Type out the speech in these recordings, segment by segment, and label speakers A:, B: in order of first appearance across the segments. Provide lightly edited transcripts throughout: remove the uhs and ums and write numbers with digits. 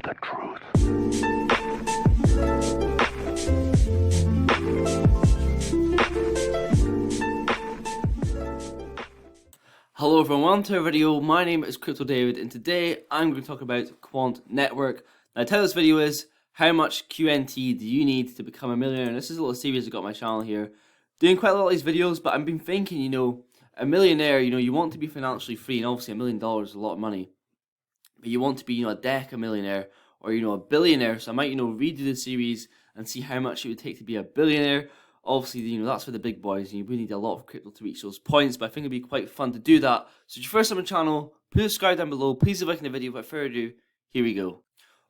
A: the truth.
B: Hello everyone, welcome to our video. My name is Crypto David and today I'm going to talk about Quant Network. Now the title of this video is how much QNT do you need to become a millionaire? And this is a little series I got on my channel here. Doing quite a lot of these videos, but I've been thinking, a millionaire, you want to be financially free, and obviously $1 million is a lot of money. But you want to be, a deca millionaire or, a billionaire. So I might, redo the series and see how much it would take to be a billionaire. Obviously, that's for the big boys, and you really need a lot of crypto to reach those points, but I think it'd be quite fun to do that. So if you're first on my channel, please subscribe down below, please leave a like in the video. Without further ado, here we go.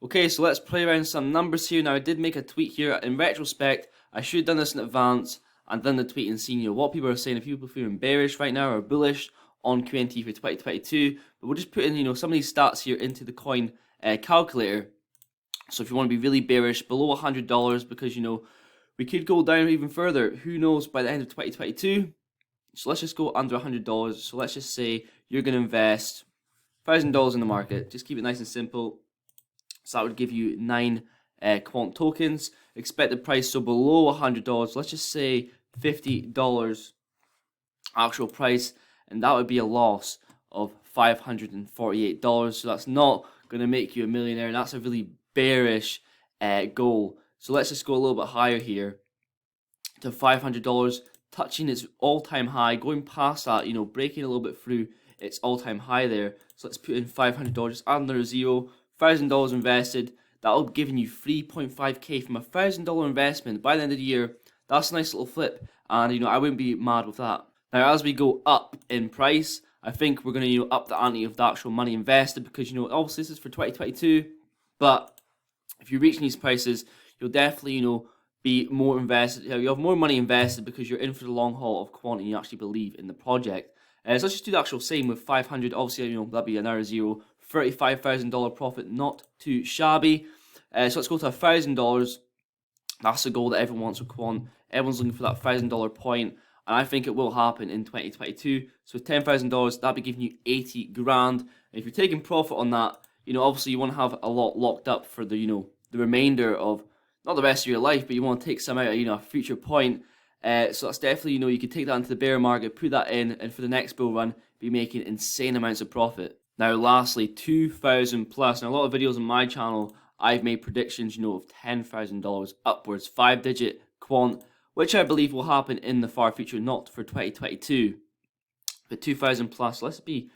B: Okay, so let's play around some numbers here. Now I did make a tweet here. In retrospect, I should have done this in advance and done the tweet and seen, what people are saying. If people feeling bearish right now or bullish on QNT for 2022, but we'll just put in, some of these stats here into the coin calculator. So if you want to be really bearish, below $100, because, we could go down even further. Who knows by the end of 2022? So let's just go under $100. So let's just say you're going to invest $1,000 in the market. Just keep it nice and simple. So that would give you 9 Quant tokens. Expected price, so below $100. Let's just say $50 actual price, and that would be a loss of $548. So that's not going to make you a millionaire, and that's a really bearish goal. So let's just go a little bit higher here to $500, touching its all-time high, going past that, breaking a little bit through its all-time high there. So let's put in $500, under zero, $1,000 invested. That'll be giving you 3.5k from a $1,000 investment by the end of the year. That's a nice little flip, and I wouldn't be mad with that. Now, as we go up in price, I think we're going to up the ante of the actual money invested, because obviously this is for 2022, but if you're reaching these prices, you'll definitely, be more invested. You have more money invested because you're in for the long haul of Quant and you actually believe in the project. So let's just do the actual same with 500. Obviously, that'd be another zero. $35,000 profit, not too shabby. So let's go to $1,000. That's the goal that everyone wants with Quant. Everyone's looking for that $1,000 point, and I think it will happen in 2022. So with $10,000, that'd be giving you 80 grand. And if you're taking profit on that, obviously you want to have a lot locked up for the, the remainder of, not the rest of your life, but you want to take some out at, a future point. So that's definitely, you could take that into the bear market, put that in, and for the next bull run, be making insane amounts of profit. Now, lastly, 2,000 plus. Now, a lot of videos on my channel, I've made predictions, of $10,000 upwards, 5-digit Quant, which I believe will happen in the far future, not for 2022. But 2,000 plus, let's be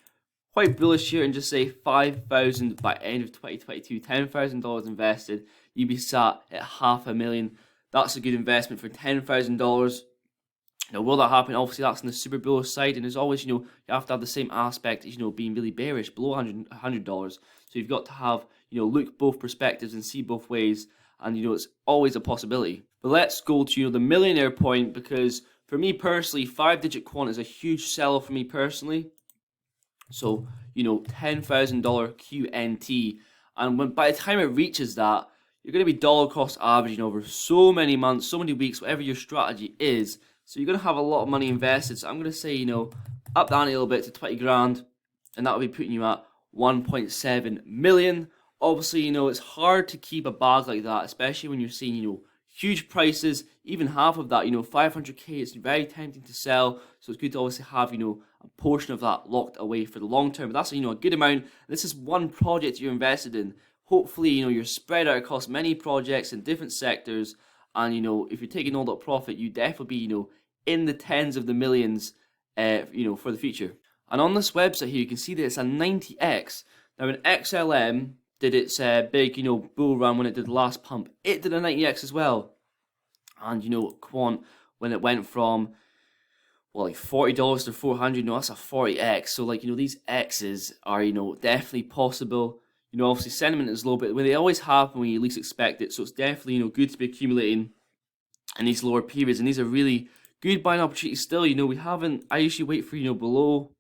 B: quite bullish here and just say 5,000 by end of 2022, $10,000 invested. You'd be sat at $500,000. That's a good investment for $10,000. Now, will that happen? Obviously, that's on the super bullish side, and as always, you have to have the same aspect as, being really bearish, below $100. So you've got to have, look both perspectives and see both ways, and, it's always a possibility. But let's go to, the millionaire point, because for me personally, 5-digit Quant is a huge sell for me personally. So, $10,000 QNT, and by the time it reaches that, you're going to be dollar cost averaging over so many months, so many weeks, whatever your strategy is. So you're going to have a lot of money invested. So I'm going to say, up the ante a little bit to 20 grand, and that will be putting you at 1.7 million. Obviously, it's hard to keep a bag like that, especially when you're seeing, huge prices. Even half of that, 500k, it's very tempting to sell. So it's good to obviously have, a portion of that locked away for the long term. But that's, a good amount. This is one project you're invested in. Hopefully, you're spread out across many projects in different sectors. And, if you're taking all that profit, you definitely be, in the tens of the millions, for the future. And on this website here, you can see that it's a 90x. Now, when XLM did its big, bull run when it did the last pump, it did a 90x as well. And, Quant, when it went from, well, like $40 to $400, that's a 40x. So, these X's are, definitely possible. Obviously sentiment is low, but when they always happen when you least expect it. So it's definitely, good to be accumulating in these lower periods. And these are really good buying opportunities still. I usually wait for, below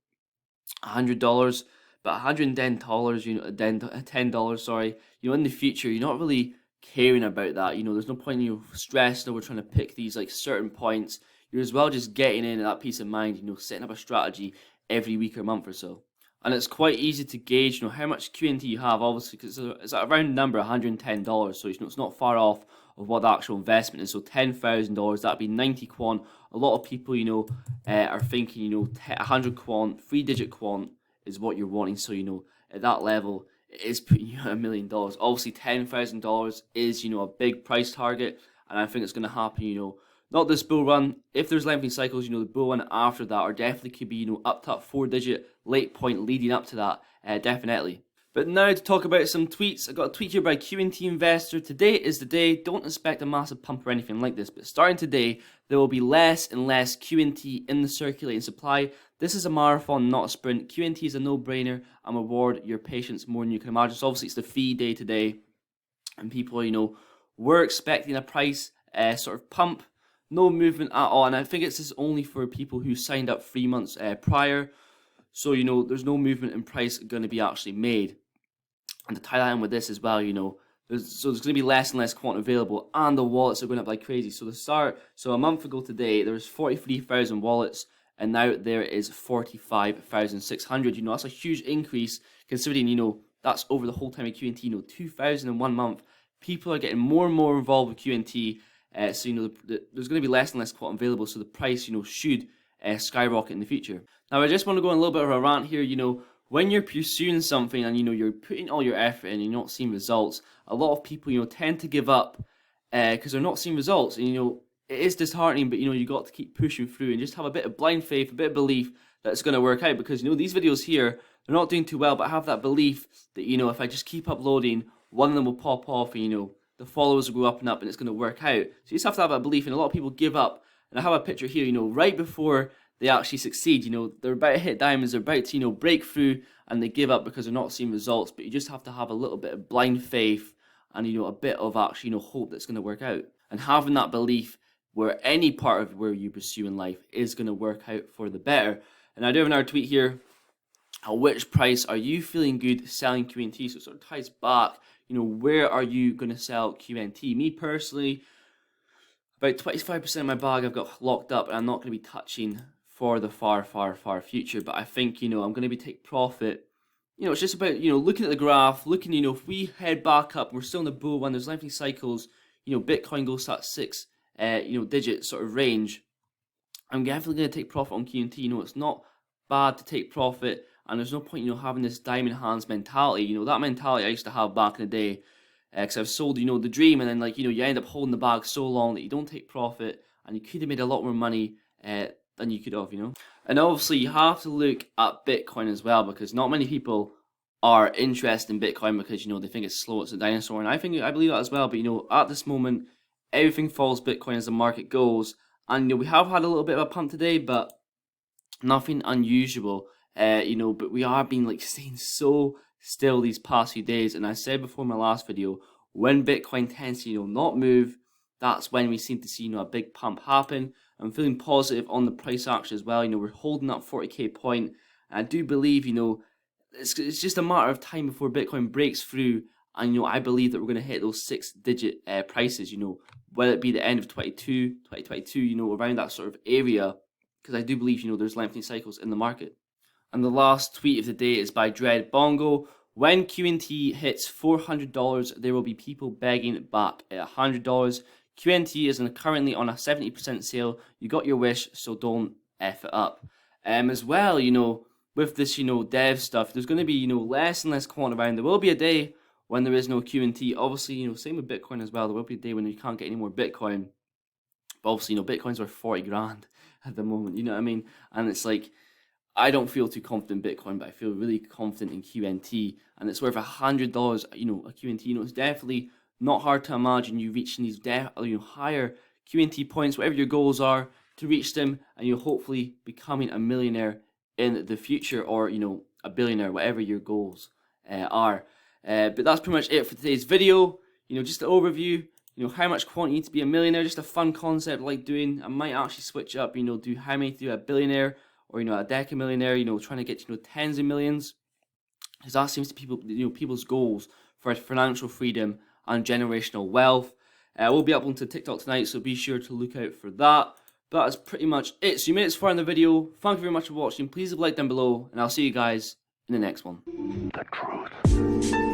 B: $100, but $110, $10, sorry. In the future, you're not really caring about that. There's no point in you stressing over trying to pick these, certain points. You're as well just getting in at that peace of mind, setting up a strategy every week or month or so. And it's quite easy to gauge, how much QNT you have, obviously, because it's at a round number, $110. So it's not far off of what the actual investment is. So $10,000, that'd be 90 quant. A lot of people, are thinking, 100 quant, 3-digit quant is what you're wanting. So at that level, it is putting you at $1 million. Obviously, $10,000 is a big price target, and I think it's going to happen. Not this bull run. If there's lengthening cycles, the bull run after that, or definitely could be, up to that 4-digit late point leading up to that, definitely. But now to talk about some tweets. I got a tweet here by QNT Investor. Today is the day. Don't expect a massive pump or anything like this, but starting today, there will be less and less QNT in the circulating supply. This is a marathon, not a sprint. QNT is a no-brainer and reward your patience more than you can imagine. So obviously it's the fee day today, and people, were expecting a price sort of pump. No movement at all, and I think it's only for people who signed up 3 months prior. So, there's no movement in price going to be actually made. And to tie that in with this as well, there's going to be less and less quant available, and the wallets are going up like crazy. So a month ago today, there was 43,000 wallets, and now there is 45,600. That's a huge increase considering, that's over the whole time of QNT, 2,001 month. People are getting more and more involved with QNT. So, there's going to be less and less quant available, so the price, should skyrocket in the future. Now, I just want to go on a little bit of a rant here. When you're pursuing something and, you're putting all your effort in and you're not seeing results, a lot of people, tend to give up because they're not seeing results. And, it is disheartening, but, you got to keep pushing through and just have a bit of blind faith, a bit of belief that it's going to work out. Because, these videos here, they're not doing too well, but I have that belief that, if I just keep uploading, one of them will pop off and, the followers will go up and up and it's going to work out. So you just have to have that belief, and a lot of people give up. And I have a picture here, right before they actually succeed, they're about to hit diamonds, they're about to, break through, and they give up because they're not seeing results. But you just have to have a little bit of blind faith and, a bit of actually, hope that's going to work out. And having that belief where any part of where you pursue in life is going to work out for the better. And I do have another tweet here. At which price are you feeling good selling QNT? So it sort of ties back, where are you going to sell QNT? Me personally, about 25% of my bag I've got locked up, and I'm not going to be touching for the far, far, far future. But I think, I'm going to be take profit. It's just about, looking at the graph, looking, if we head back up, we're still in the bull run, there's lengthening cycles, Bitcoin goes to that 6, digit sort of range. I'm definitely going to take profit on QNT. It's not bad to take profit. And there's no point, having this diamond hands mentality. That mentality I used to have back in the day. Because I've sold, the dream, and then, you end up holding the bag so long that you don't take profit, and you could have made a lot more money than you could have, And obviously, you have to look at Bitcoin as well, because not many people are interested in Bitcoin because, they think it's slow, it's a dinosaur. And I believe that as well. But, at this moment, everything follows Bitcoin as the market goes. And, we have had a little bit of a pump today, but nothing unusual. But we are being staying so still these past few days. And I said before in my last video, when Bitcoin tends to not move, that's when we seem to see a big pump happen. I'm feeling positive on the price action as well. We're holding that 40k point, and I do believe it's just a matter of time before Bitcoin breaks through. And I believe that we're going to hit those 6-digit prices. Whether it be the end of 2022, around that sort of area, because I do believe there's lengthening cycles in the market. And the last tweet of the day is by Dread Bongo. When QNT hits $400, there will be people begging back at $100. QNT is currently on a 70% sale. You got your wish, so don't F it up. As well, with this, dev stuff, there's going to be, less and less quant around. There will be a day when there is no QNT. Obviously, same with Bitcoin as well. There will be a day when you can't get any more Bitcoin. But obviously, Bitcoin's worth 40 grand at the moment, you know what I mean? And it's I don't feel too confident in Bitcoin, but I feel really confident in QNT, and it's worth $100. A QNT. It's definitely not hard to imagine you reaching these higher QNT points, whatever your goals are, to reach them, and you're hopefully becoming a millionaire in the future, or a billionaire, whatever your goals are. But that's pretty much it for today's video. Just an overview. How much quant you need to be a millionaire. Just a fun concept I like doing. I might actually switch up. Do how many to do a billionaire, or a decamillionaire, trying to get tens of millions, because that seems to be people's goals for financial freedom and generational wealth. We'll be uploading to TikTok tonight, so be sure to look out for that. But that's pretty much it. So you made it this far in the video. Thank you very much for watching. Please leave a like down below, and I'll see you guys in in the next one.
A: The truth.